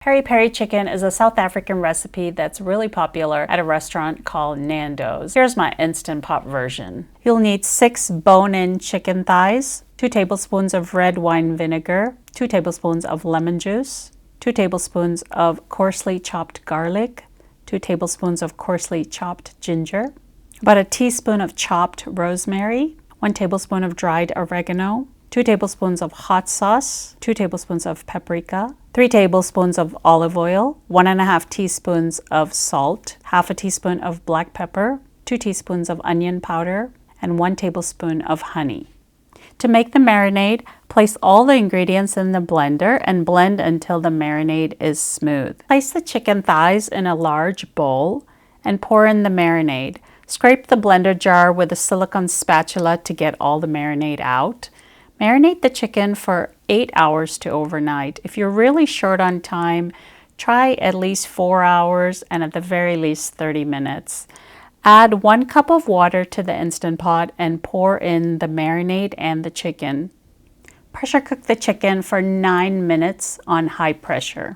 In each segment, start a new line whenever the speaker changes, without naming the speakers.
Peri-Peri chicken is a South African recipe that's really popular at a restaurant called Nando's. Here's my Instant Pot version. You'll need 6 bone-in chicken thighs, 2 tablespoons of red wine vinegar, 2 tablespoons of lemon juice, 2 tablespoons of coarsely chopped garlic, 2 tablespoons of coarsely chopped ginger, about a teaspoon of chopped rosemary, 1 tablespoon of dried oregano, 2 tablespoons of hot sauce, 2 tablespoons of paprika, 3 tablespoons of olive oil, 1.5 teaspoons of salt, half a teaspoon of black pepper, 2 teaspoons of onion powder, and 1 tablespoon of honey. To make the marinade, place all the ingredients in the blender and blend until the marinade is smooth. Place the chicken thighs in a large bowl and pour in the marinade. Scrape the blender jar with a silicone spatula to get all the marinade out. Marinate the chicken for 8 hours to overnight. If you're really short on time, try at least 4 hours and at the very least 30 minutes. Add 1 cup of water to the Instant Pot and pour in the marinade and the chicken. Pressure cook the chicken for 9 minutes on high pressure.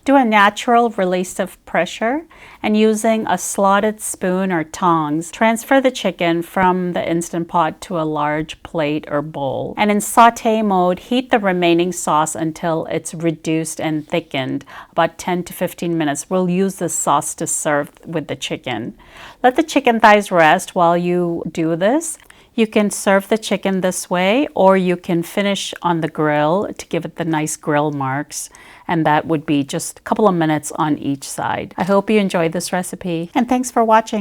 Do a natural release of pressure and using a slotted spoon or tongs, transfer the chicken from the Instant Pot to a large plate or bowl. And in sauté mode, heat the remaining sauce until it's reduced and thickened, about 10 to 15 minutes. We'll use this sauce to serve with the chicken. Let the chicken thighs rest while you do this. You can serve the chicken this way, or you can finish on the grill to give it the nice grill marks, and that would be just a couple of minutes on each side. I hope you enjoyed this recipe, and thanks for watching.